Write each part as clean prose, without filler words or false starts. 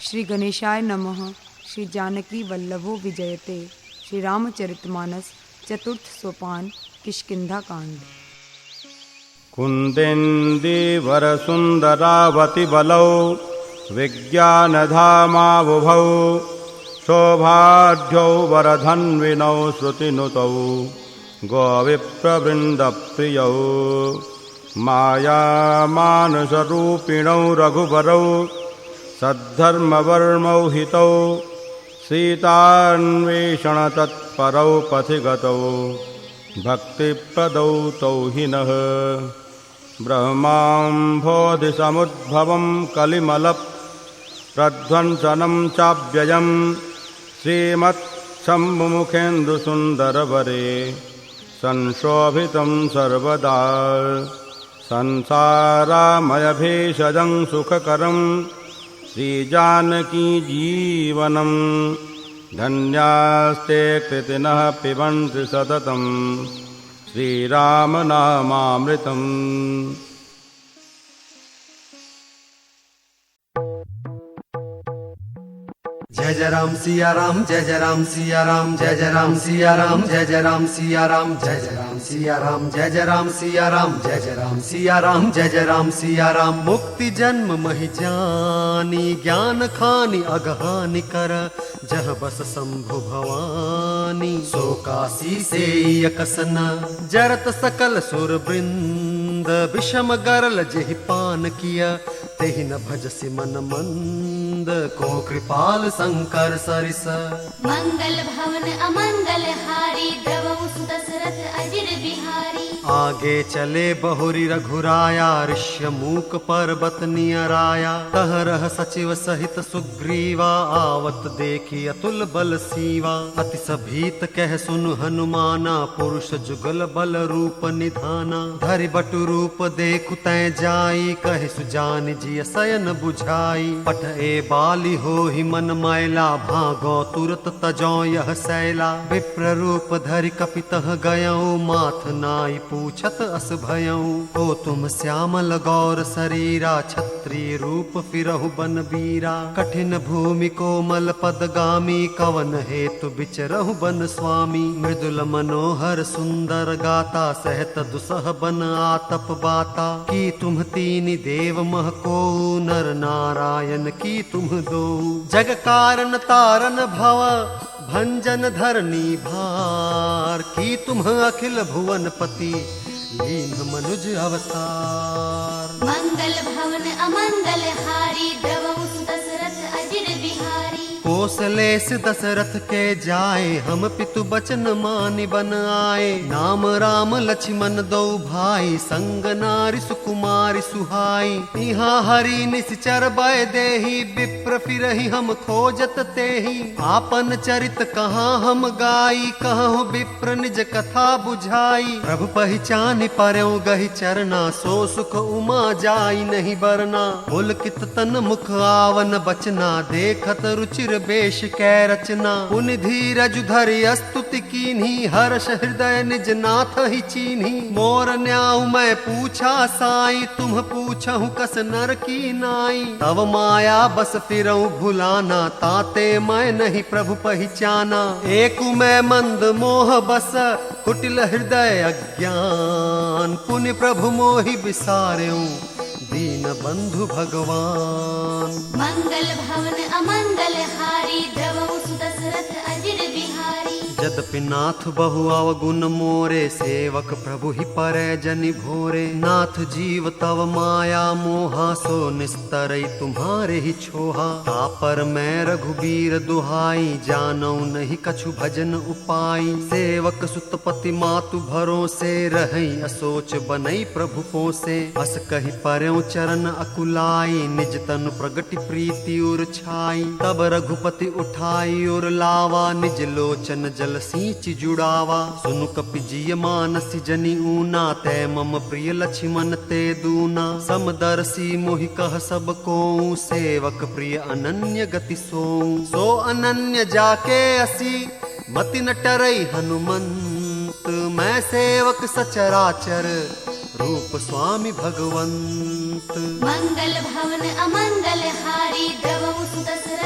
श्री गणेशाय नमः। श्री जानकी वल्लभो विजयते। श्री रामचरितमानस चतुर्थ सोपान किष्किंधा कांड। कुन्देन्दीवरसुन्दरावति बलौ विज्ञानधामावुभौ शोभाढ्यौ वरधन्विनौ श्रुतिनुतौ गोविप्रवृन्दप्रियौ मायामानसरूपिणौ रघुवरौ सद्धर्मवर्मौ हितौ सीतान्वेषणतत्परौ पथिगतौ भक्तिप्रदौ तौ हि नः ब्रह्माम्भोधिसमुद्भवं कलिमलप्रध्वंसनं चाव्ययं श्रीमत्शम्भुमुखेन्दुसुन्दरवरे संशोभितं सर्वदा संसारामयभेषजं सुखकरं श्रीजानकी जीवनं धन्यास्ते कृतिनः पिबन्ति सततं श्रीरामनामामृतम्। जय जय राम सिया राम, जय जय राम सिया राम, जय जय राम सिया राम, जय जय राम सिया राम, जय जय राम सिया राम, जय जय राम सिया राम, जय जय राम सिया राम, जय जय राम सिया राम। मुक्ति जन्म महि जानी, ज्ञान खानी अगहानि कर, जह बस शंभु भवानी, सो काशी से यकसन। जरत सकल सुर वृंद, विषम गरल जेहि पान किया, तेहि न भजसि मन मंद, को कृपाल शंकर सरिस। मंगल भवन अमंगल हारी, द्रवहु सुदशरथ अजिर बिहारी। आगे चले बहुरी रघुराया, ऋष्य मूक पर्वत नियराया, तह रह सचिव सहित सुग्रीवा, आवत देखी अतुल बल सीवा। अति सभीत कह सुन हनुमाना, पुरुष जुगल बल रूप निधाना। धरि बटु रूप देखु तै जाई, कहे सुजान जी शयन बुझाई। पट ए बाली होहि मन मैला, भागो तुरत तजौ यह सैला। विप्र रूप धरि कपितः गयौ, माथ नाई पूछत अस भयौ। ओ तुम श्यामल गौर शरीरा, क्षत्रिय रूप फिरहु बन बीरा। कठिन भूमि कोमल पदगामी, कवन हेतु बिचरहु बन स्वामी। मृदुल मनोहर सुंदर गाता, सहत दुसह बन आतप बाता। की तुम तीनि देव मह को, नर नारायण की तुम दो। जग कारण तारन भव, भंजन धरनी भार। की तुम अखिल भुवन पति, लीन मनुज अवतार। मंगल भवन अमंगल हारी, द्रवहु सुदशरथ अजिर बिहारी। कौशलेश दशरथ के जाए, हम पितु बचन मानि बन आए। नाम राम लक्ष्मण दो भाई, संग नारी सुकुमारी सुहाई। यहाँ हरि निश्चर बय देहि, विप्र फिरहि हम खोजत तेहि। आपन चरित कहाँ हम गाई, कहूँ विप्र निज कथा बुझाई। प्रभु पहचानि परौ गहि चरना, सो सुख उमा जाई नहीं बरना। पुलकित तन मुख आवन बचना, देखत रुचिर बेश कै रचना। उन धीरज धरि स्तुति कीन्ही, हर्ष हृदय निज नाथ ही चीन्ही। मोर न्याउ मैं पूछा साई, तुम पूछहु कस नर की नाई। तव माया बस फिरऊं भुलाना, ताते मैं नहीं प्रभु पहचाना। एक मैं मंद मोह बस, कुटिल हृदय अज्ञान। पुण्य प्रभु मोहि बिसारेऊ, दीन बंधु भगवान। मंगल भवन अमंगल हारी, द्रवहु सुदशरथ अजिर बिहारी। यद्यपि नाथ बहु अवगुण मोरे, सेवक प्रभु ही परै जनि भोरे। नाथ जीव तव माया मोहा, सो निस्तरई तुम्हारे ही छोहा। तापर मैं रघुबीर दुहाई, जानौ नहीं कछु भजन उपाई। सेवक सुतपति मातु भरोसे, रहई असोच बनई प्रभु पोसे। अस कहि परौ चरण अकुलाई, निज तनु प्रगति प्रीति उर छाई। तब रघुपति उठाई और लावा, निज लोचन जल सींच जुड़ावा। सुनु कपि जिय मानसी जनि ऊना, तै मम प्रिय लक्ष्मण ते दूना। समदर्शी मोहि कह सब को, सेवक प्रिय अनन्य गति सो अनन्य जाके असी, मति न टरई हनुमंत। मैं सेवक सचराचर, रूप स्वामी भगवंत। मंगल भवन अमंगल हारी, द्रवहु सुदशरथ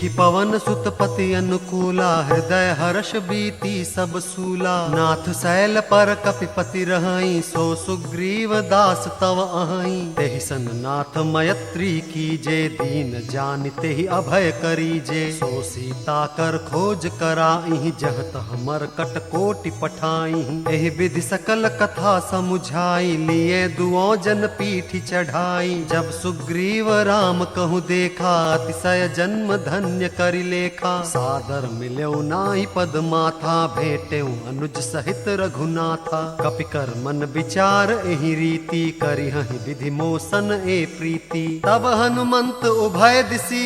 देखी पवन सुत पति अनुकूला, हृदय हर्ष बीती सब सूला। नाथ शैल पर कपिपति रहई, सो सुग्रीव दास तव अहई। तेहि सन नाथ मयत्री कीजे, दीन जानि तेहि अभय करीजे। सो सीता कर खोज कराई, जहत हमर कट कोटि पठाई। एहि विधि सकल कथा समुझाई, लिए दुओ जन पीठी चढ़ाई। जब सुग्रीव राम कहूँ देखा, अतिशय जन्म धन्य करि लेखा। सादर मिल्यो नाहि पद माथा, भेटेउ अनुज सहित रघुनाथा। कपि कर मन विचार एहि रीति, करिहहि विधि मोसन ए प्रीति। तब हनुमंत उभय दिसी,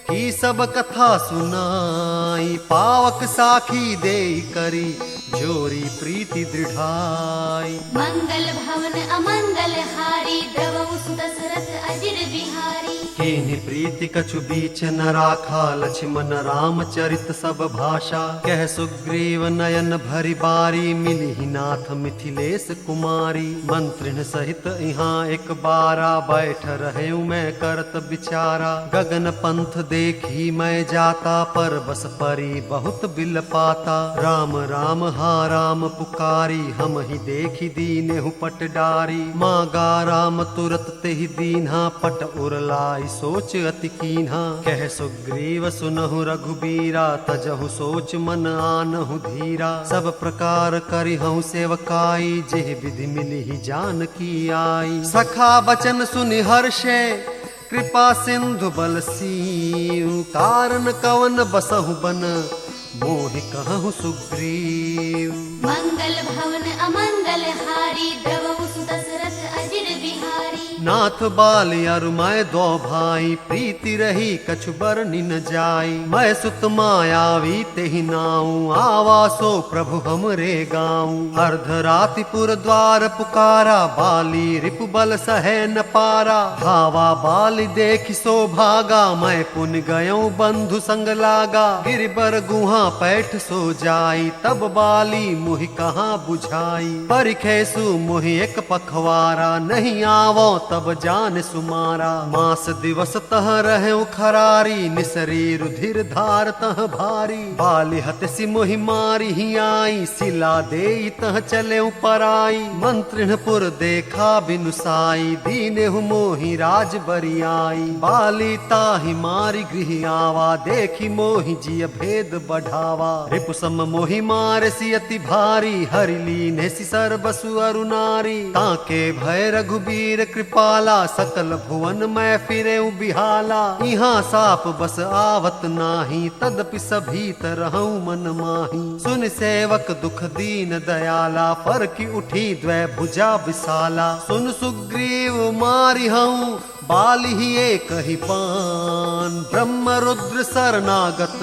की सब कथा सुनाई। पावक साखी देई करी, जोरी प्रीति दृढ़ाई। मंगल भवन अमंगल हारी, द्रवहु सुदशरथ अजिर बिहारी। केहि प्रीति कछु बीच न राखा, लक्ष्मण राम चरित सब भाषा। कह सुग्रीव नयन भरि बारी, मिलिहि नाथ मिथिलेश कुमारी। मंत्रिण सहित यहाँ एक बारा, बैठ रहे मैं करत विचारा। गगन पंथ देखी मैं जाता, पर बस परी बहुत बिल पाता। राम राम हा राम पुकारी, हम ही देखी दीनेहु पट डारी। मागा राम तुरत तेहि दीन्हा, पट उरलाई सोच अति कीन्हा। कह सुग्रीव सुनहु रघुबीरा, तजहु सोच मन आनहु धीरा। सब प्रकार करिहु सेवकाई, जेहि विधि मिलिहि जानकी आई। सखा बचन सुनि हर्षे, कृपा सिंधु बल सीउ। कारण कवन बसहु बन, मोहि कहु सुग्रीव। मंगल भवन अमंगल हारी, द्रवहु सुदशरथ अजिर बिहारी। नाथ बाल अरु मैं दो भाई, प्रीति रही कछु बरनि न जाई। मैं सुत मायावी तेहि नाऊ, आवासो प्रभु हमरे गाँव। अर्धरातिपुर द्वार पुकारा, बाली रिपु बल सहे न पारा। धावा बाली देखि सो भागा, मैं पुन गयो बंधु संग लागा। गिरिबर गुहा पैठ सो जाई, तब बाली मुहि कहाँ बुझाई। परिखेसु मुहि एक पखवारा, नहीं आवो तब जान सुमारा। मास दिवस तह रहु खरारी, निसरी रुधिर धार तह भारी। बाली हतसि मोहि मारी ही आई, सिला देई तह चले पराई। मंत्रिणपुर देखा बिनुसाई, दीनेहु मोहि राज बरियाई। बाली ताहि मारी गृह आवा, देखी मोहि जिय भेद बढ़ावा। रिपु सम मोहि मारसि अति भारी, हरि लीन्हेसि सर्वसु अरु नारी। ताके भय रघुबीर कृपाला, सकल भुवन मैं फिरे बिहाला। यहाँ साप बस आवत नाही, तदपि सभी तरहु मन माही। सुन सेवक दुख दीन दयाला, फर की उठी द्वै भुजा विशाला। सुन सुग्रीव मारिहऊँ, बाली ही एक ही पान। ब्रह्म रुद्र शरणागत,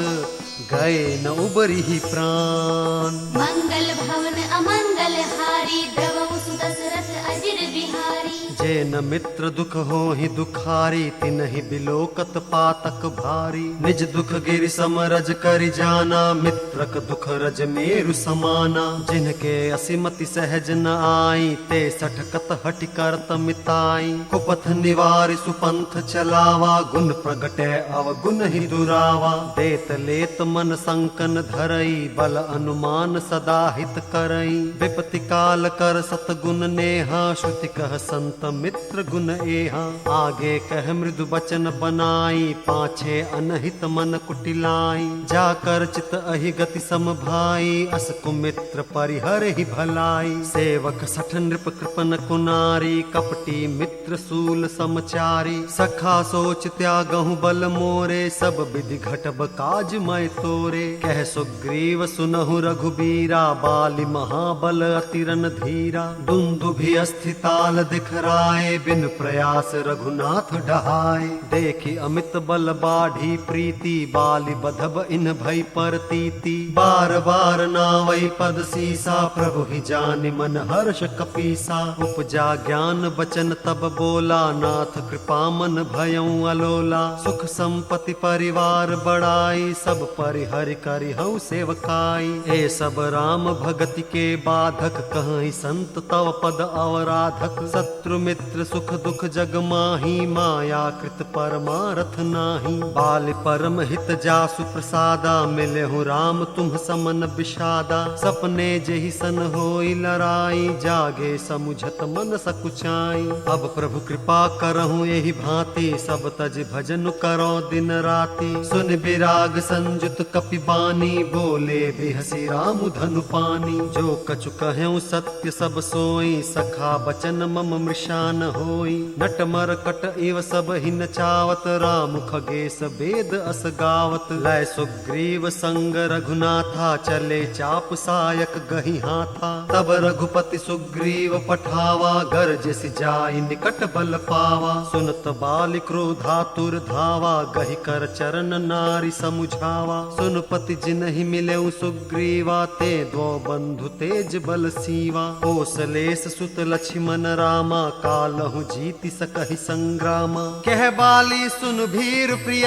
गए न उबरी ही प्राण। मंगल भवन अमंगल हारी, द्रवहु सुदशरथ अजिर बिहारी। जे न मित्र दुख हो ही दुखारी, तिनहि बिलोकत पातक भारी। निज दुख गिरि समरज करि जाना, मित्रक दुख रज मेरु समाना। जिनके असिमति सहज न आई, ते सठकत हटि करत मिताई। कुपथ निवारि सुपंथ चलावा, गुण प्रगटे अवगुण ही दुरावा। देत लेत मन संकन धरई, बल अनुमान सदा हित करई। विपति काल कर सतगुण नेहा, श्रुति कह संत मित्र गुण एहा। आगे कह मृदु बचन बनाई, पाछे अनहित मन कुटिलाई। जाकर चित अहि गति सम भाई, अस कुमित्र परिहर ही भलाई। सेवक सठ नृप कृपन कुनारी, कपटी मित्र सूल समचारी। सखा सोच त्यागहु बल मोरे, सब विधि घटब काज मैं तोरे। कह सुग्रीव सुनहु रघुबीरा, बाली महाबल अतिरन धीरा। दुंदुभि अस्थिताल दिखराए, बिन प्रयास रघुनाथ डहाए। देखी अमित बल बाढ़ी प्रीति, बाली बधब इन भई परतीति। बार बार नावई पद सीसा, प्रभु ही जानि मन हर्ष कपीसा। उपजा ज्ञान बचन तब बोला, नाथ कृपा मन भयउ अलोला। सुख संपत्ति परिवार बढ़ाई, सब परिहरि करिहउ सेवकाई। ए सब राम भगति के बाधक, कहीं संत तव पद अवराधक। शत्रु मित्र सुख दुख जग माही, माया कृत परमारथ नाही। बाल परम हित जासु प्रसादा, मिले हूँ राम तुम समन विषादा। सपने जेहि सन होई लड़ाई, जागे समुझत मन सकुचाई। अब प्रभु कृपा करहूँ यही भांति, सब तज भजन करो दिन राति। सुन विराग संजुत कपि बानी, बोले बिहसी राम धनु पानी। जो कछु कहूँ सत्य सब सोई, सखा बचन मम मृषान होई। नट मर कट इव सब ही नचावत, राम खगेश वेद अस गावत। लय सुग्रीव संग रघुनाथा, चले चाप सायक गहि हाथा। तब रघुपति सुग्रीव पठावा, गर्ज सि जाई निकट बल पावा। सुनत बालि क्रोधातुर धावा, गहि कर चरण नारी समुझावा। सुनपति जिनहि मिलेउ सुग्रीवा, ते दो बंधु तेज बल सीवा। कौशलेश सुत लक्ष्मण रामा, कालहु जीति सकहि संग्रामा। कह बाली सुन भीर प्रिय,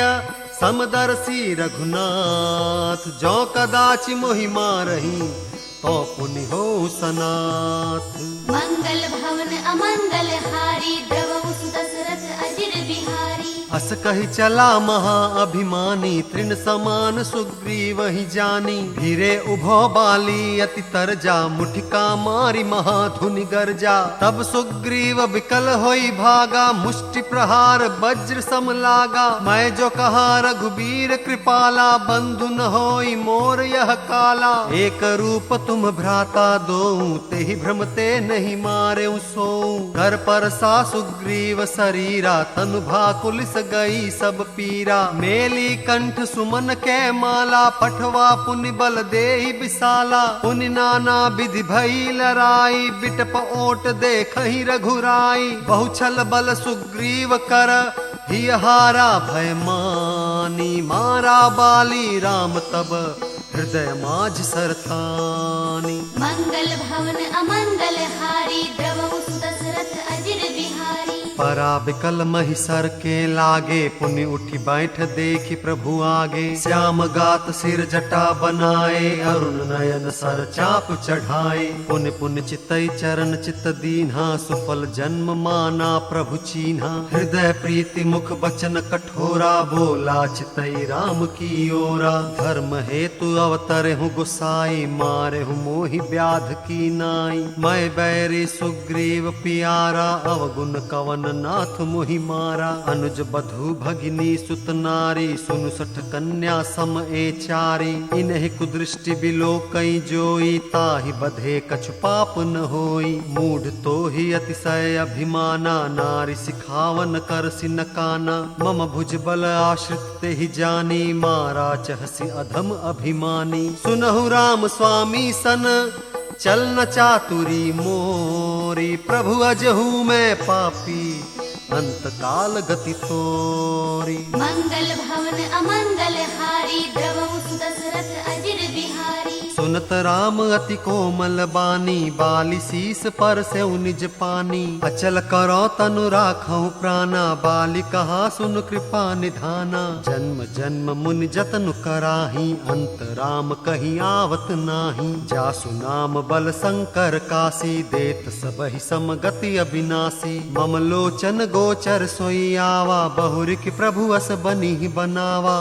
समदर्शी रघुनाथ। जो कदाचि मोहि मारही, तो पुनि हो सनाथ। मंगल भवन अमंगल हारी, द्रवहु सुदशरथ अजिर बिहारी। अस कहि चला महा अभिमानी, तृण समान सुग्रीव ही जानी। धीरे उभो बाली अति तरजा, मुठिका मारी महाधुनि गर्जा। तब सुग्रीव विकल होई भागा, मुष्टि प्रहार वज्र सम लागा। मैं जो कहा रघुबीर कृपाला, बंधु न होई मोर यह काला। एक रूप तुम भ्राता दो, तेहि भ्रमते नहीं मारे सोऊं। कर पर सा सुग्रीव शरीरा, तनु भाकुल गई सब पीरा। मेली कंठ सुमन के माला, पठवा पुनि बल देहि विशाला। पुनि नाना विधि भई लड़ाई, बिटप ओट देखहि रघुराई। बहुछल बल सुग्रीव कर, ही हारा भय मानी। मारा बाली राम तब, हृदय माझ सरथानी। मंगल भवन अमंगल हारी, द्रवहु सुदशरथ अजिर बिहारी। परा विकल महिसर के लागे, पुनि उठी बैठ देखी प्रभु आगे। श्याम गात सिर जटा बनाए, अरुण नयन सर चाप चढ़ाए। पुनि पुनि चितई चरण चित दीन्हा, सुफल जन्म माना प्रभु चीन्हा। हृदय प्रीति मुख बचन कठोरा, बोला चितई राम की ओरा। धर्म हेतु अवतरे हूँ गुसाई, मारे हूँ मोहि व्याध की नाई। मैं बैरी सुग्रीव पियारा, अवगुण कवन नाथ मोहि मारा। अनुज बधु भगिनी सुत नारी, सुनु सठ कन्या सम ए चारी। इन्हि कुदृष्टि बिलोकई जोई, ताहि बधे कछु पाप न होई। मूढ़ तो ही अतिशय अभिमाना, नारी सिखावन कर सिन काना। मम भुज बल आश्रित ते ही जानी, मारा चहसी अधम अभिमानी। सुनहु राम स्वामी सन, चल न चातुरी मोरी। प्रभु अजहू मैं पापी, अंत काल गति तोरी। मंगल भवन अमंगल हारी, द्रवहु सुदशरथ अजिर बिहारी। सुनत राम अति कोमल बानी, बाली शीस पर से निज पानी। अचल करो तनु राखौ प्राणा, बाली कहा सुन कृपा निधाना। जन्म जन्म मुनि जतन कराही, अंत राम कही आवत नाही। जासु नाम बल शंकर काशी, देत सबहि समगति अविनाशी। मम लोचन गोचर सोई आवा, बहुरिक प्रभु अस बनी बनावा।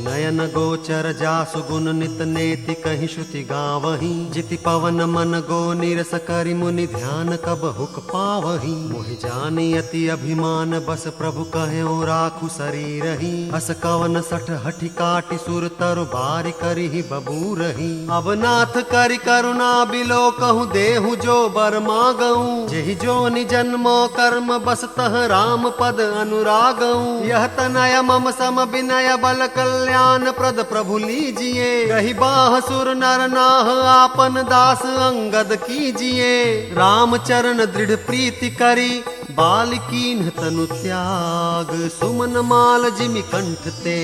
नयन गोचर जासु गुण नित नेति, कहि श्रुति गावही। जिति पवन मन गो निरस करि, मुनि ध्यान कब हुक पावही। मोहि जानि अति अभिमान, बस प्रभु कहेउ राखु शरीरहि। अस कवन सठ हठि काटि, सुर तरु बारि करिहि बबूरहि। अब नाथ करि करुणा बिलो, कहूँ देहु जो बर मागऊं। जेहि जो निजन्मो कर्म, बस तह राम पद अनुरागऊं। यह तनय मम सम विनय बल कल्याण, प्रद प्रभु लीजिए। कही बाह सुर नर नाह, आपन दास अंगद कीजिए। राम चरण दृढ़ प्रीति करी, बाल कीन्ह तनु त्याग। सुमन माल जिमि कंठ ते,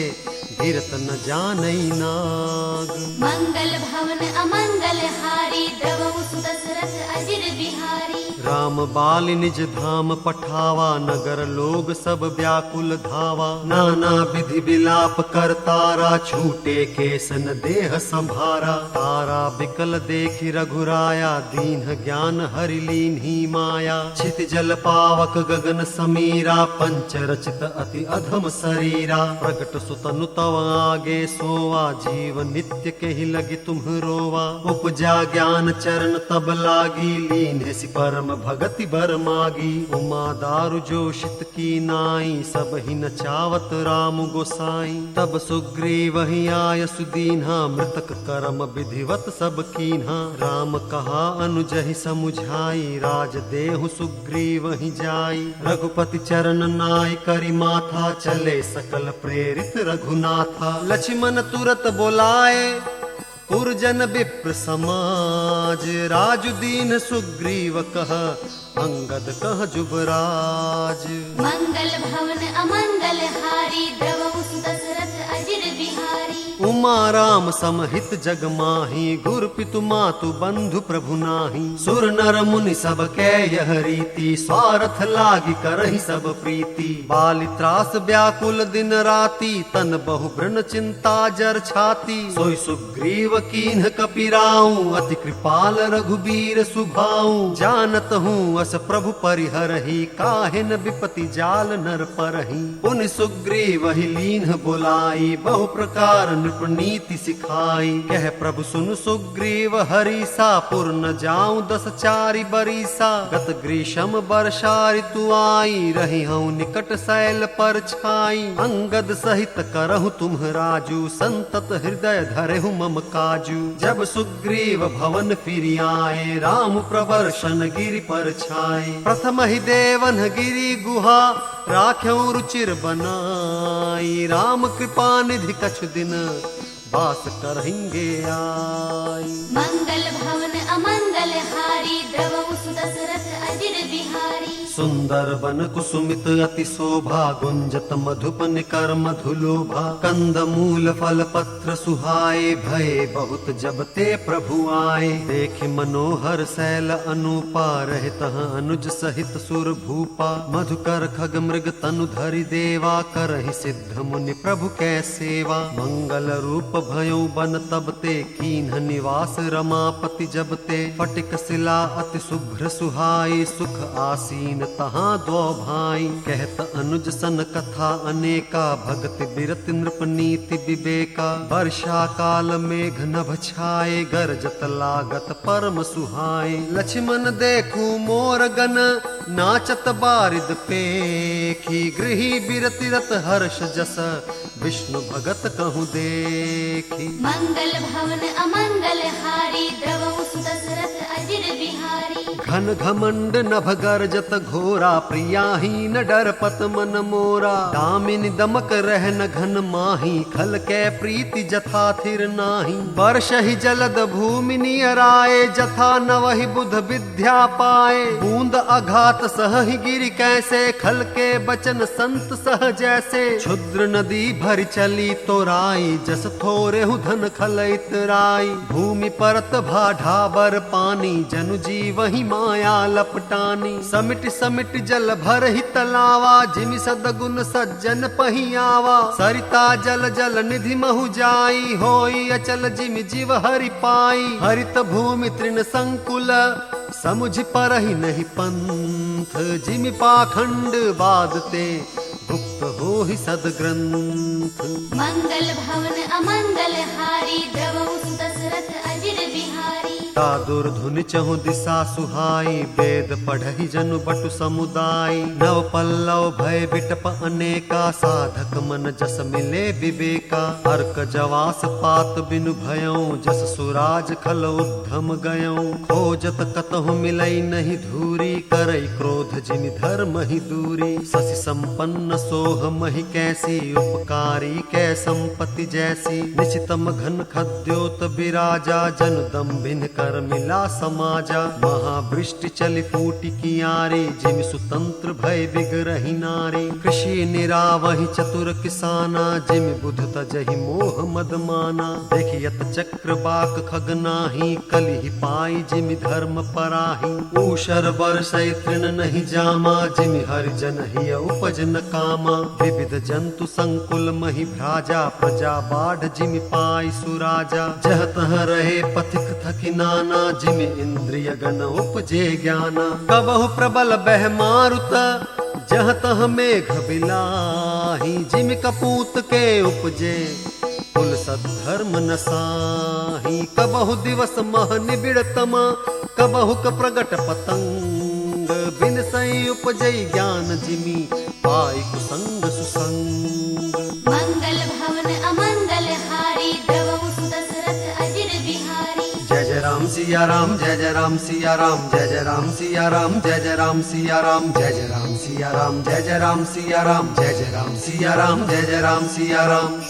धीरत न जानई नाग। मंगल भवन अमंगल हारी, द्रवहु सुदशरथ अजिर बिहारी। राम बाली निज धाम पठावा, नगर लोग सब व्याकुल धावा। नाना विधि विलाप कर तारा, छूटे केसन देह संभारा। तारा बिकल देखि रघुराया, दीन ज्ञान हरि लीन ही माया। छित जल पावक गगन समीरा, पंच रचित अति अधम शरीरा। प्रगट सुतनु तव आगे सोवा, जीव नित्य के ही लगी तुम रोवा। उपजा ज्ञान चरण तब लागी, लीन सि परम भगति बर मागी। उमा दारु जोशित की नाई, सब ही नचावत राम गोसाई। तब सुग्रीव ही आय सुदीन्हा, मृतक कर्म विधिवत सब कीन्हा। राम कहा अनुज ही समुझाई, राज देहु सुग्रीव ही जाई। रघुपति चरण नाय करि माथा, चले सकल प्रेरित रघुनाथा। लक्ष्मण तुरत बोलाए, पुरजन विप्र समाज। राजु दीन सुग्रीव कह, अंगद कह जुबराज। मंगल भवन अमंगल हारी, द्रवहु सुदशरथ अजिर बिहारी। उमा राम समहित जग माही, गुरु पितु मातु बंधु प्रभु नाही। सुर नर मुनि सब कै यह रीति, स्वार्थ लागी करहि सब प्रीति। बालि त्रास व्याकुल दिन राति, तन बहु व्रण चिंता जर छाती। सोई सुग्रीव कीन्ह कपिराऊं, अति कृपाल रघुबीर सुभाऊं। जानत हूँ अस प्रभु परिहरहि, काहे न विपति जाल नर परहि। पुनि सुग्रीव ही लीन्ह बोलाई, बहु प्रकार नीति सिखाई। कह प्रभु सुन सुग्रीव हरीसा, पुर न जाऊं 10 चारि बरीसा। गत ग्रीष्म वर्षा ऋतु आई, रही हूँ निकट शैल पर छाई। अंगद सहित करहु तुम राजू, संतत हृदय धरेहु मम काजू। जब सुग्रीव भवन फिर आए, राम प्रवर्षन गिरि पर छाए। प्रथम ही देवन गिरि गुहा, राख्यऊ रुचिर बनाई। राम कृपा निधि कछु दिन, वास करेंगे आई। मंगल भवन अमंगल हारी, द्रवहु सुदशरथ अजिर बिहारी। सुंदर बन कुसुमित अति शोभा, गुंजत मधुप निकर मधुलोभा। कंद मूल फल पत्र सुहाए, भय बहुत जब ते प्रभु आए। देख मनोहर शैल अनुपा, रहत अनुज सहित सुर भूपा। मधुकर खग मृग तनु धरि देवा, करहि सिद्ध मुनि प्रभु कै सेवा। मंगल रूप भयो बन तब ते, कीन्ह निवास रमापति जब ते। फटिक शिला अति शुभ्र सुहाई, सुख आसीन तहाँ दो भाई। कहत अनुज सन कथा अनेका, भगति बिरति नृप नीति विवेका। वर्षा काल मेघ नभ छाए, गरजत लागत परम सुहाए। लक्ष्मण देखू मोर गन, नाचत बारिद पेखी। गृही बिरति रत हर्ष जस, विष्णु भगत कहूँ देखी। मंगल भवन अमंगल हारी, द्रवहु सुदशरथ अजिर बिहारी। घन घमंड नभ गरजत घोरा, प्रियाहीन डरपत मन मोरा। दामिनी दमक रहन घन माही, खल कै प्रीति जथा थिर नाही। वर्ष ही जलद भूमि नियराए, जथा नवहि बुध विद्या पाए। बूंद अघात सहि गिरि कैसे, खल के बचन संत सह जैसे। क्षुद्र नदी भरि चली तोराई, जस थोरेहु धन खलइत राई। भूमि परत भाढ़ाबर पानी, जनु जीवहि माया लपटानी। समिट समिट जल भर ही तलावा, जिमि सदगुण सज्जन पहियावा। सरिता जल जल निधि महु जाई, होई अचल जिमि जीव हरि पाई। हरित भूमि तृण संकुल, समुझ परहि नहीं पंथ। जिमि पाखंड बादते, गुप्त हो ही सदग्रंथ। मंगल भवन अमंगल हारी, द्रवहु सुदशरथ अजिर बिहारी। दादुर धुनि चहु दिशा सुहाई, वेद पढ़हि जनु बटु समुदाय। नव पल्लव भय बिटप अनेका, साधक मन जस मिले विवेका। अर्क जवास पात बिनु भयऊ, जस सुराज खल उद्धम गयऊ। खोजत कतहु मिलई नहीं धूरी, करई क्रोध जिमि धर्म ही दूरी। शशि संपन्न सोह महि कैसी, उपकारी कै संपत्ति जैसी। निशितम घन खद्योत विराजा, जन दम्भिन कर मिला समाजा। महावृष्टि चली फूटी कियारी, जिमि सुतंत्र भय बिगरहि नारी। कृषि निरावहि चतुर किसाना, जिमि बुध तजहि मोह मद माना। देखियत चक्र बाक खगनाही, कलिहि पाई जिमि धर्म पराही। ऊषर बरसै तृण नहीं जामा, जिमि हरिजन हिय उपज न कामा। विविध जंतु संकुल महि भ्राजा, प्रजा बाढ़ जिमि पाई सुराजा। जह तह रहे पथिक थकि नाना, जिमि इंद्रिय गण उपजे ज्ञाना। कबहु प्रबल बह मारुत, जह तह मेघ बिलाही। जिमि कपूत के उपजे, कुल सद्धर्म न साही। कबहु दिवस मह निबिड़ तमा, कबहु क प्रगट पतंग। बिन सई उपजई ज्ञान, जिमि पाई कुसंग सुसंग। मंगल भवन अमंगल हारी, द्रवहु सुदशरथ अजिर बिहारी। जय जय राम सिया राम, जय जय राम सिया राम, जय जय राम सिया राम, जय जय राम सिया राम, जय जय राम सिया राम, जय जय राम सिया राम, जय जय राम सिया राम, जय जय राम सिया राम।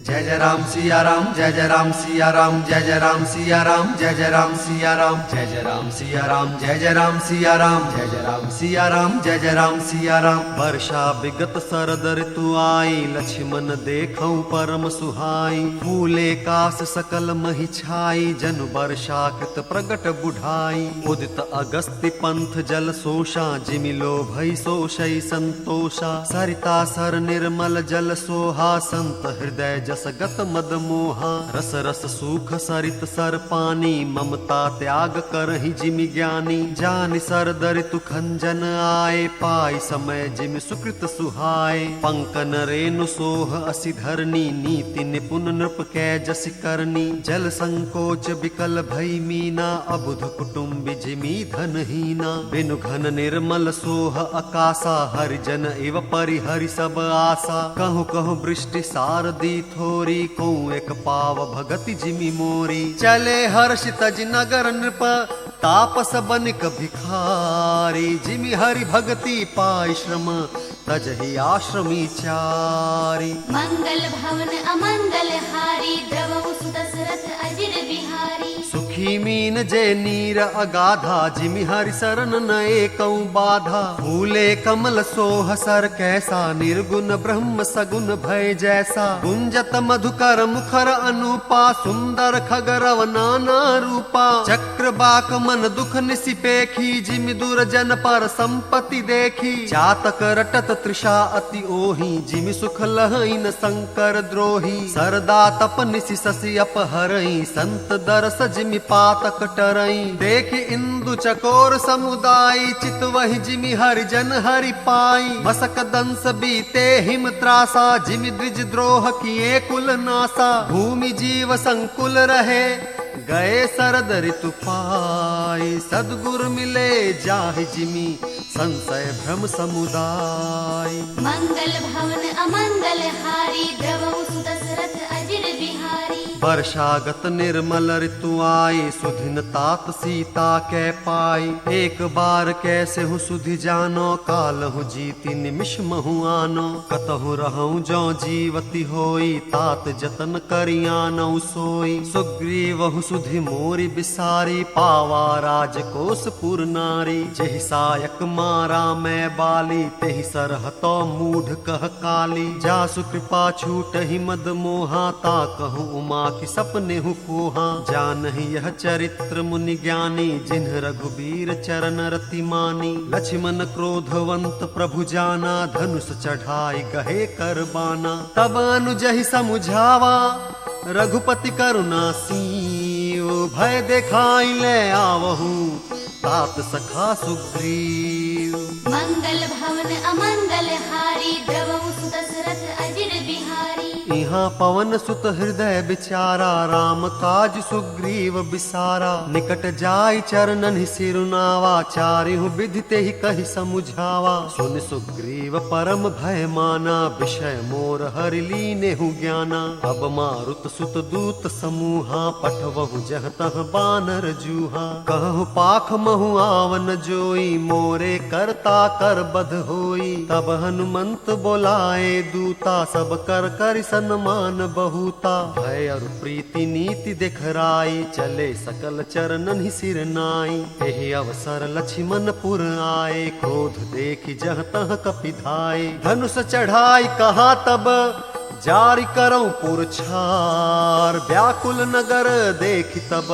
जय जय राम सिया राम, जय जय राम सिया राम, जय जय राम सिया राम, जय जय राम सिया राम, जय जय राम सिया राम, जय जय राम सिया राम, जय जय राम सिया राम, जय जय राम सिया राम। वर्षा विगत शरद ऋतु आई, लक्ष्मण देखऊं परम सुहाई। फूले कास सकल महि छाई, जन वर्षा कृत प्रगट बुढ़ाई। उदित अगस्त्य पंथ जल सोषा, जिमि लोभई सोषई संतोषा। सरिता सर निर्मल जल सोहा, संत हृदय जस गत मद मोहा। रस रस सूख सरित सर पानी, ममता त्याग करहि जिमि ज्ञानी। जानि सरद ऋतु खंजन आए, पाई समय जिमि सुकृत सुहाए। पंकन रेणु सोह असि धरनी, नीति निपुण नृप कै जसि करनी। जल संकोच विकल भई मीना, अबुध कुटुम्बि जिमि धनहीना। बिनु घन निर्मल सोह अकासा, हरिजन इव परिहरि सब आसा। कहु कहु वृष्टि सारदी थोरी, को एक पाव भगति जिमि मोरी। चले हर्षित जि नगर नृप, तापस बनिक भिखारी। जिमि हरि भगति पाई श्रम, तजहि आश्रमी चारी। मंगल भवन अमंगल हारी, द्रवहु सुदशरथ अजिर बिहारी। सुखी मीन जे नीर अगाधा, जिमि हरि शरण न एकऊ बाधा। फूले कमल सोह सर कैसा, निर्गुण ब्रह्म सगुण भय जैसा। गुंजत मधुकर मुखर अनुपा, सुंदर खगरव नाना रूपा। चक्र बाक मन दुख निसिपेखी, जिमि दुर्जन पर संपत्ति देखी। चातक रटत तृषा अति ओही, जिमि सुख लहई न शंकर द्रोही। सरदा तप निसि शशि अपहरई, संत दरस जिमि पातक टरई। देखि इंदु चकोर समुदाय, चित वहि जिमि हरिजन हरि पाई। मसक दंस बीते हिम त्रासा, जिमि द्विज द्रोह किए कुल नासा। भूमि जीव संकुल रहे, गए शरद ऋतु पाई। सद्गुरु मिले जाहि जिमि, संशय भ्रम समुदाय। मंगल भवन अमंगल हारी, द्रवहु सुदशरथ अजिर बिहारी। वर्षागत निर्मल ऋतु आई, सुधिन तात सीता कै पाई। एक बार कैसे हूँ सुधि जानो, काल हूँ जीती निमिष महु आनो। कतहु रहूं जो जीवती होई, तात जतन करियानौ सोई। सुग्रीव हूँ सुधि मोरी बिसारी, पावा राजकोष पुर नारी। जेहि सायक मारा मैं बाली, तेहि सरहतो मूढ़ कह काली। जासु कृपा छूट ही मद मोहा, ता कहूँ उमा की सपने हूँ कोहा। जानहि यह चरित्र मुनि ज्ञानी, जिन्ह रघुबीर चरण रति मानी। लक्ष्मण क्रोधवंत प्रभु जाना, धनुष चढ़ाई गहे कर बाना। तब अनुजहि समुझावा, रघुपति करुणा सीओ। भय देखाई ले आवहू, तात सखा सुग्रीव। मंगल भवन अमंगल हारी, द्रवहु सुदशरथ अजिर बिहारी। इह हाँ पवन सुत हृदय बिचारा, राम काज सुग्रीव बिसारा। निकट जाय चरणन ही सिरुनावा, चारिहु विधि ते ही कहि समुझावा। सुन सुग्रीव परम भय माना, विषय मोर हरि लीनेहु ज्ञाना। अब मारुत सुत दूत समूहा, पठवहु जह तह बानर जूहा। कहु पाख महु आवन जोई, मोरे करता कर बध होई। तब हनुमंत बोलाए दूता, सब कर कर सन्मान बहुता। भय और प्रीति नीति दिखराई, चले सकल चरणन ही सिर नाई। एहि अवसर लक्ष्मण पुर आए, क्रोध देखि जह तह कपिधाय। धनुष चढ़ाई कहा तब, जारी करऊं पुरछार। व्याकुल नगर देखि तब,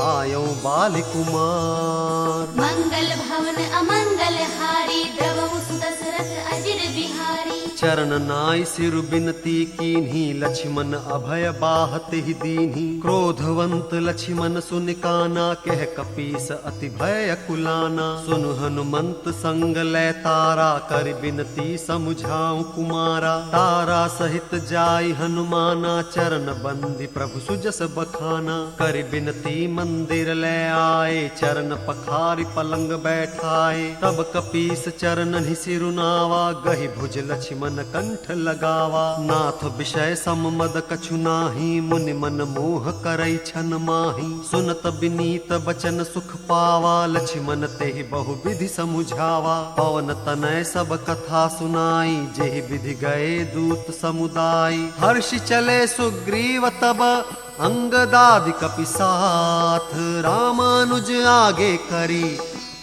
आयो बाल कुमार। मंगल भवन अमंगल हारी, द्रवहु सुदशरथ अजिर बिहारी। चरण नाई सिर बिनती कीन्ही, लक्ष्मण अभय बाहत ही दीन्ही। क्रोधवंत लक्ष्मण सुन काना, कह कपीस अति भय कुलाना। सुन हनुमंत संग लै तारा, कर बिनती समुझाऊं कुमारा। तारा सहित जाई हनुमाना, चरण बंदी प्रभु सुजस बखाना। कर बिनती मंदिर ले आए, चरण पखारी पलंग बैठाए। तब कपीस चरण ही सिरुनावा, गहि भुज लक्ष्मण कंठ लगावा। नाथ विषय सममद कछु नाही, मुनि मन मोह करई छन माही। सुनत विनीत बचन सुख पावा, लक्ष्मण तेहि बहु विधि समुझावा। पवन तनय सब कथा सुनाई, जेहि विधि गए दूत समुदाय। हर्ष चले सुग्रीव तब, अंगदादि कपि साथ। रामानुज आगे करी,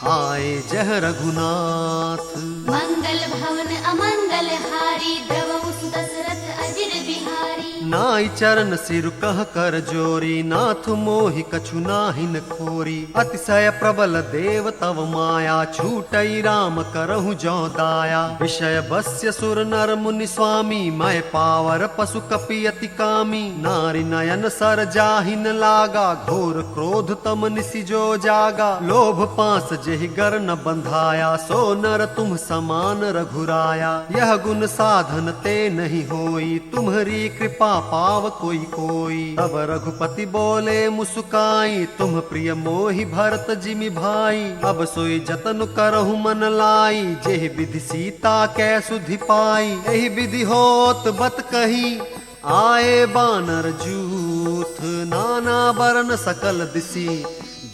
आए जह रघुनाथ। मंगल भवन अमंगल हारी, द्रवहु सुदशरथ अजिर बिहारी। नाई चरण सिर कह कर जोरी, नाथ मोहि कछु नाहिन खोरी। अतिशय प्रबल देव तव माया, छूटई राम करहु जो दाया। विषय बस्य सुर नर मुनि स्वामी, मैं पावर पशु कपि अति कामी। नारी नयन सर जाहिन लागा, घोर क्रोध तम निसि जो जागा। लोभ पास जेहि गर न बंधाया, सो नर तुम समान रघुराया। यह गुण साधन ते नहीं होई, तुम्हारी कृपा पाव कोई कोई। तब रघुपति बोले मुस्काई, तुम प्रिय मोहि भरत जिमि भाई। अब सोई जतन करहु मन लाई, जेहि विधि सीता कै सुधि पाई। एहि विधि होत बत कही, आए बानर जूथ। नाना बरन सकल दिसी,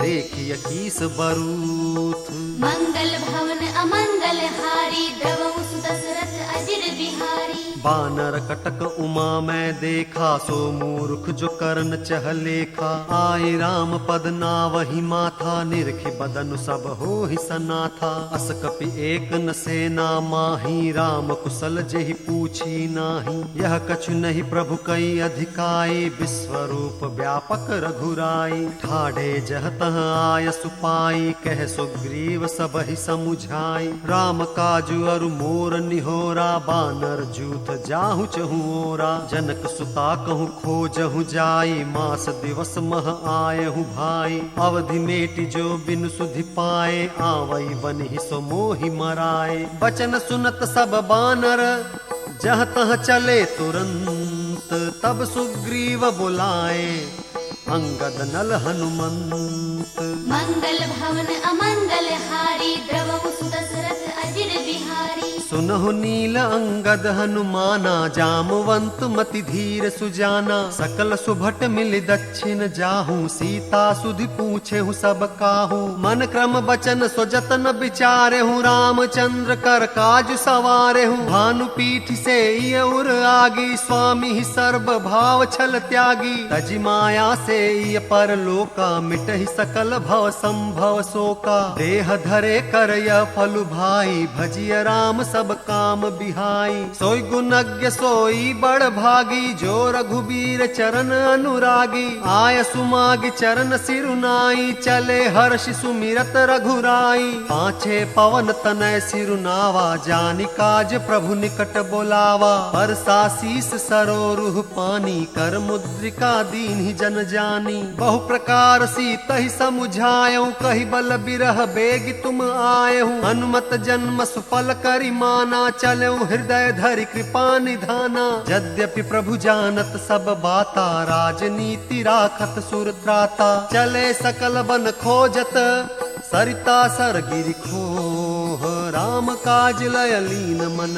देखिय कीस बरूथ। मंगल भवन अमंगल हारी, द्रवहु सुदशरथ अजिर बिहारी। बानर कटक उमा मैं देखा, सो मूर्ख जो करन चह लेखा। आए राम पद नावहि माथा, निरखि बदन सब होहि सनाथा। अस कपि एक न सेना माही, राम कुशल जेहि पूछी नाही। यह कछु नहीं प्रभु कई अधिकाई, विश्वरूप व्यापक रघुराई। ठाढ़े जह तह आय सुपाई, कह सुग्रीव सब ही समुझाई। राम काजु अरु मोर निहोरा, बानर जूथ जाहु चहु ओरा। जनक सुता कहूँ खोजहु जाई, मास दिवस मह आयहु भाई। अवधि मेटि जो बिनु सुधि पाए, आवई बनि सो मोहि मराए। बचन सुनत सब बानर, जह तह चले तुरंत। तब सुग्रीव बुलाए, अंगद नल हनुमंत। मंगल भवन अमंगल हारी, द्रवहु सुदशरथ अजिर बिहारी। सुनहु नील अंगद हनुमाना, जामवंत मति धीर सुजाना। सकल सुभट मिल दक्षिण जाहू, सीता सुधि पूछे हूँ सब काहू। मन क्रम बचन सो जतन विचारे हूँ, रामचंद्र कर काज सवारे हूँ। भानु पीठ से ये उर आगी, स्वामी ही सर्व भाव छल त्यागी। तज माया से ये परलोका, मिटहि सकल भव संभव शोका। देह धरे कर यह फल भाई, भजिय राम सब काम बिहाई। सोई गुणज्ञ सोई बड़ भागी, जो रघुबीर चरण अनुरागी। आय सुमाग चरण सिरुनाई, चले हर्ष सुमिरत रघुराई। पाछे पवन तनय सिरुनावा, जानि काज प्रभु निकट बोलावा। परसा शीस सरोरुह पानी, कर मुद्रिका दीन्हि जन जानी। बहु प्रकार सीतहि समुझायऊ, कहि बल बिरह बेग तुम आयहु। हनुमत जन्म सुफल करि मा माना, चलो हृदय धरि कृपा निधाना। यद्यपि प्रभु जानत सब बाता, राजनीति राखत सुर त्राता। चले सकल बन खोजत, सरिता सर गिरि खोह। राम काज लय लीन मन,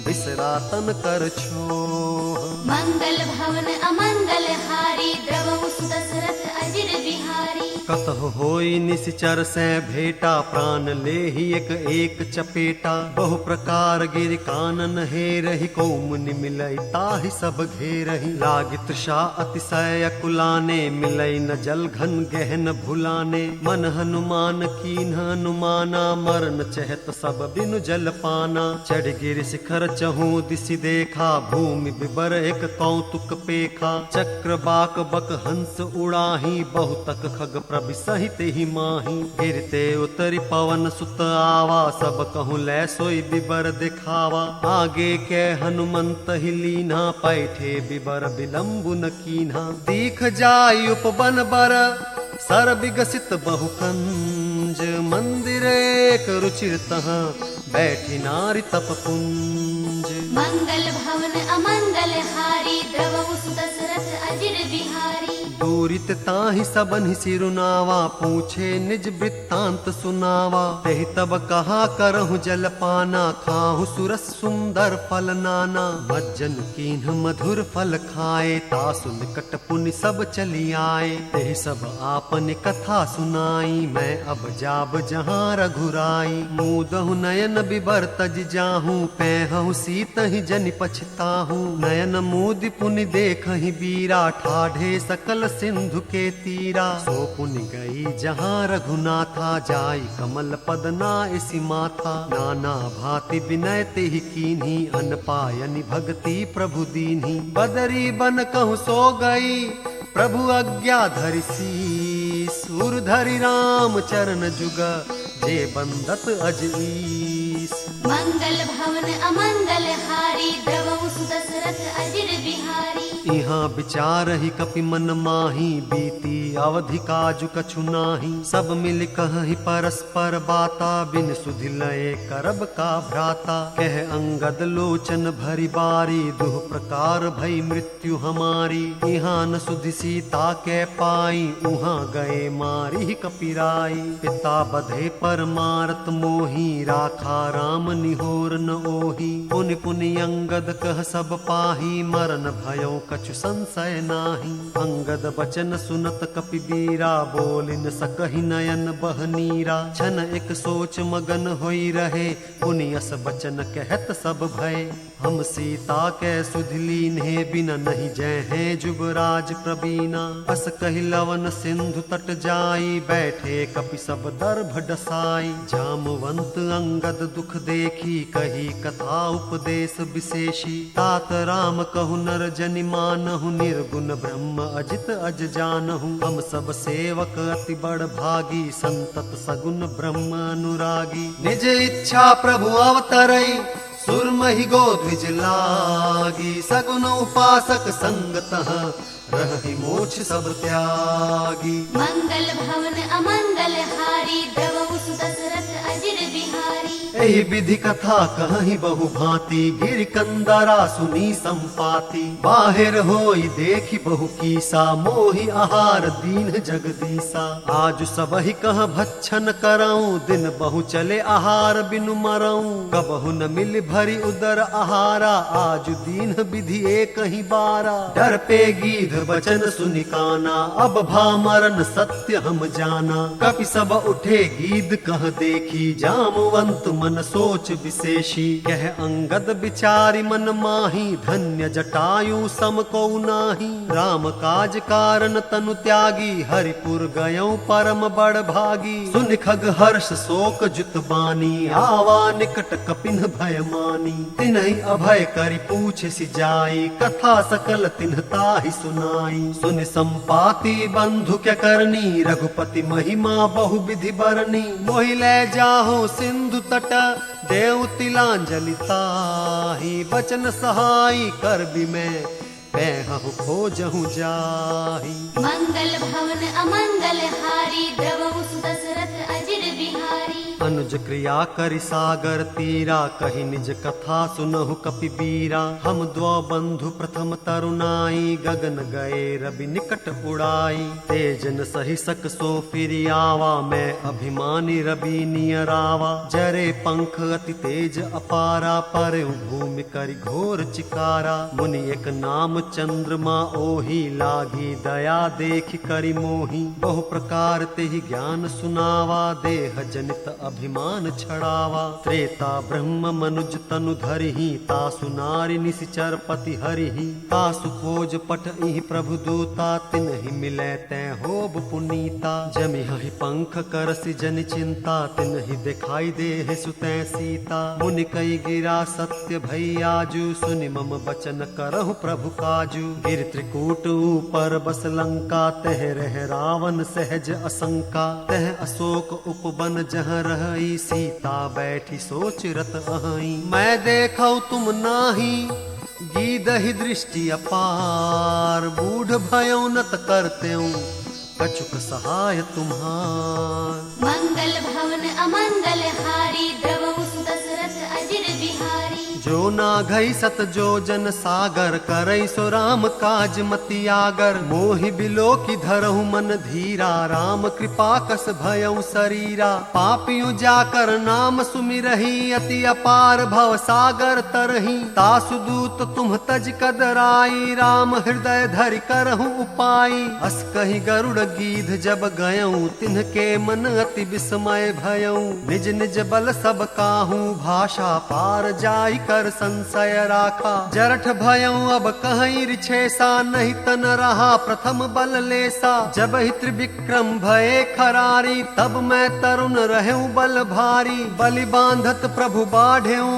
बिसरा तन कर छोह। मंगल भवन अमंगल हारी, द्रवहु सुदशरथ अजिर बिहारी। कतहु होई निश्चर से भेटा, प्राण लेहि एक एक चपेटा। बहु प्रकार गिर कानन हे रही, को मुनि मिलई ताहि सब घेरही। लागी तृषा अतिशय अकुलाने, मिलई न जल घन गहन भुलाने। मन हनुमान कीन्ह अनुमाना, मरन चहत सब बिनु जल पाना। चढ़ गिर शिखर चहु दिशि देखा, भूमि बिबर एक कौतुक पेखा। चक्र बाक बक हंस उड़ाही, बहुतक खग प्रभि सहित ही माही। गिरते उतरि पवन सुत आवा, सब कहूँ लै सोई बिबर दिखावा। आगे के हनुमंत ही लीना, पैठे बिबर विलंबु न कीन्हा। दीख जाय उपवन बर, सर विगसित बहुकंज। मंदिर एक रुचिर तहाँ, बैठी नारी तप पुंज। मंगल भवन अमंगल हारी, द्रवहु सुदशरथ अजिर बिहारी। दूरित ताहि सबन सिरुनावा, पूछे निज वृत्तांत सुनावा। तेहि तब कहा करहु जल पाना, खाहु सुरस सुंदर फल नाना। मज्जन कीन्ह मधुर फल खाए, तासु निकट पुनि सब चली आए। तेहि सब आपन कथा सुनाई, मैं अब जाब जहाँ रघुराई। मूदहु नयन बिबर तज जाहूँ, पैहु सीतहि जनि पछताहूँ। नयन मूदि पुनि देखहि बीरा, ठाढ़े सकल सिंधु के तीरा। सो पुनि गई जहाँ रघुनाथा, जाई कमल पद नाइसी माथा। नाना भांति विनय तेहि कीन्ही, अन पायनि भगति प्रभु दीन्ही। बदरी बन कहूँ सो गई, प्रभु आज्ञा धरि शीस। सुर धरि राम चरण जुग, जे बंदत अज ईस। मंगल भवन अमंगल हारी, द्रवहु सुदशरथ अजिर बिहारी। यहाँ विचार ही कपि मन माही, बीती अवधि काजु कछु नाही। सब मिल कहि परस्पर बाता, बिन सुधि लय करब का भ्राता। कह अंगद लोचन भरी बारी, दुह प्रकार भई मृत्यु हमारी। यहाँ न सुधि सीता के पाई, उहाँ गए मारी कपिराई। पिता बधे पर मारत मोही, राखा राम निहोर न ओही। पुनि पुनि अंगद कह सब पाही, मरन भयो कछु संशय नाही। अंगद बचन सुनत कपि बीरा, बोल न सकहि नयन बह नीरा। छन एक सोच मगन होई रहे, पुनि अस बचन कहत सब भय। हम सीता के सुधि लीन्हे, बिना नहीं जय हैं जुबराज प्रवीणा। अस कहि लवन सिंधु तट जाई, बैठे कपि सब दर्भ डसाई। जामवंत अंगद दुख देखी, कही कथा उपदेश विशेषी। तात राम कहु नर जनि मानहु, निर्गुण ब्रह्म अजित अज जानहु। हम सब सेवक अति बड़ भागी, संतत सगुन ब्रह्म अनुरागी। निज इच्छा प्रभु अवतरई, सुरमहि गोद्विज लागी। सगुन उपासक संगतः, रहहि मोक्ष सब त्यागी। मंगल भवन अमंगल हारी, द्रवहु सुदशरथ अजिर बिहारी। एहि विधि कथा कहीं बहु भांति, गिर कंदरा सुनी संपाति। बाहिर होई देखी बहु कीसा, मोहि आहार दीन जगदीसा। आज सबहि कह भक्षण करऊं, दिन बहु चले आहार बिनु मरऊं। कबहु न मिल भरी उदर आहारा, आज दीन विधि एक ही बारा। डर पे गीध बचन सुनि काना, अब भा मरन सत्य हम जाना। कपि सब उठे गीध कह देखी, जामवंत मन सोच विशेषी। कह अंगद विचारी मन माही, धन्य जटायु सम को नाही। राम काज कारण तनु त्यागी, हरिपुर गयौ परम बड़ भागी। सुन खग हर्ष शोक जुत बानी, आवा निकट कपिन भय मानी। तिन्हि अभय करि पूछ सि जाई, कथा सकल तिन्ह ताहि सुनाई। सुन संपाति बंधु क्या करनी, रघुपति महिमा बहु विधि बरनी। मोहि ले जाहो सिंधु तट, देव तिलांजलि ताहि। बचन सहाई कर बिमै, पैहु खोजहु जाहि। मंगल भवन अमंगल हारी, द्रवहु सुदशरथ अजिर बिहारी। अनुज क्रिया करि सागर तीरा, कही निज कथा सुनहु कपिबीरा। हम द्वौ बंधु प्रथम तरुणाई, गगन गए रवि निकट उड़ाई। तेजन सही सक सो फिर आवा, मैं अभिमानी रवि नियरावा। जरे पंख अति तेज अपारा, पर भूमि करि घोर चिकारा। मुनि एक नाम चंद्रमा ओही, लागी दया देख करि मोही। बहु प्रकार तेहि ज्ञान सुनावा, देह जनित अभिमान छड़ावा। त्रेता ब्रह्म मनुज तनु धरिहि, तासु नारी निशिचर पति हरिहि। तासु खोज पठहि प्रभु दूता, तिन्हि मिलै तै होब पुनीता। जमिहि पंख करसि जनि चिंता, तिन्हि दिखाई देहि सुतै सीता। मुनि कई गिरा सत्य भैयाजू, सुनि मम बचन करहु प्रभु काजू। गिर त्रिकूट ऊपर बस लंका, तह रह रावण सहज असंका। तह अशोक उपवन जहाँ रही, सीता बैठी सोच रत अहई। मैं देखौ तुम नाही, गीदहि दृष्टि अपार। बूढ़ भयौ नत करतेऊ, कछुक सहाय तुम्हार। मंगल भवन अमंगल हारी, द्रवहु सुदशरथ अजिर बिहारी। जो ना घई सत जो जन सागर, करई सो राम काज मति आगर। मोहि बिलो की धरहु मन धीरा, राम कृपा कस भयउ शरीरा। पापियु जाकर नाम सुमिरही, अति अपार भव सागर तरही। तासु दूत तुम तज कदराई, राम हृदय धरि करहु उपाई। अस कहि गरुड़ गीध जब गयऊ, तिन्हके मन अति विस्मय भयऊ। निज निज बल सब काहू, भाषा पार जाई कर संशय राखा। जरठ भयऊ अब कहीं रिछेसा, नहीं तन रहा प्रथम बल लेसा। जब ही त्रिविक्रम भये खरारी, तब मैं तरुण रहूं बल भारी। बलि बांधत प्रभु बाढ़ेऊ,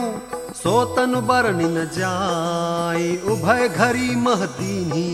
सो तनु बरनि न जाई। उभय घरी मह दीन्ही,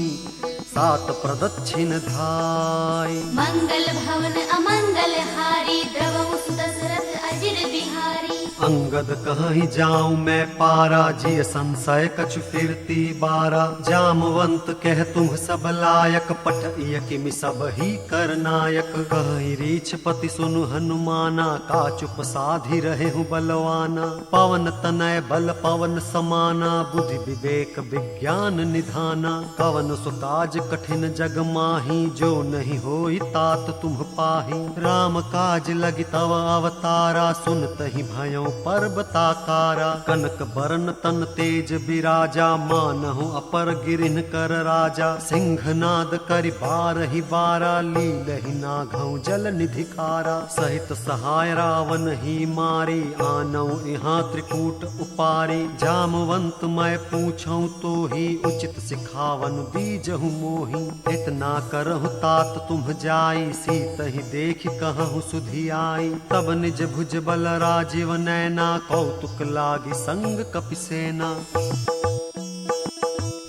सात प्रदक्षिण धाई। मंगल भवन अमंगल हारी, द्रवहु सुदशरथ अजिर बिहारी। अंगद कहीं जाऊं मैं पारा, जिय संशय कछु फिरती बारा। जामवंत कह तुम सब लायक, पठइय किमि सब ही कर नायक। कहीं रीछ पति सुनु हनुमाना, का चुप साधि रहे हूँ बलवाना। पवन तनय बल पवन समाना, बुद्धि विवेक विज्ञान निधाना। कवन सुकाज कठिन जग माही, जो नहीं होई तात तुम पाही। राम काज लगी तव अवतारा, सुनतहि भयउ पर्वताकारा। कनक बरन तन तेज बिराजा, मानहु अपर गिरिन कर राजा। सिंहनाद करि बारहि बारा, लीलहि नाघौ जल निधिकारा। सहित सहाय रावण ही मारी, आनौ यहाँ त्रिकूट उपारी। जामवंत मैं पूछऊं तो ही, उचित सिखावन दीजहु मोही। इतना करहु तात तुम जाई, सीतहि देखि कहहु सुधियाई। तब निज भुज बल राजीव नैना, कौतुक लागी संग कपिसेना।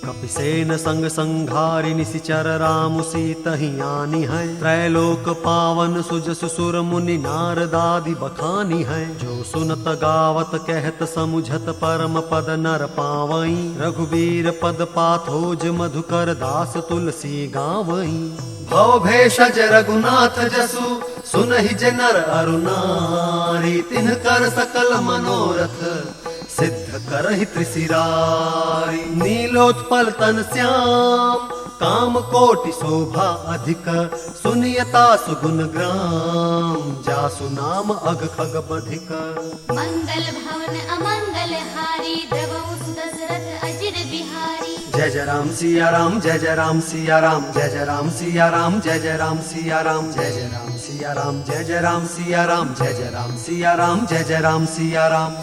कपिसेन संग संघारि निशिचर, राम सीतहि आनी है। त्रैलोक पावन सुजसु सुर मुनि, नारदादि बखानी है। जो सुनत गावत कहत समुझत, परम पद नर पावई। रघुवीर पद पाथोज मधुकर, दास तुलसी गावई। भव भेषज रघुनाथ जसु, सुनहि जे नर अरु नारी। तिन्ह कर सकल मनोरथ, सिद्ध करहि त्रिशिरारी। नीलोत्पल तन श्याम, काम कोटि शोभा अधिक। सुनियता सुगुण ग्राम, जासु नाम अग खग बधिक। मंगल भवन अमंगल हारी, द्रवहु सुदशरथ अजिर बिहारी। जय जय राम सिया राम, जय जय राम सिया राम, जय जय राम सिया राम, जय जय राम सिया राम, जय जय राम सिया राम, जय जय राम सिया राम, जय जय राम सिया राम, जय जय राम सिया राम।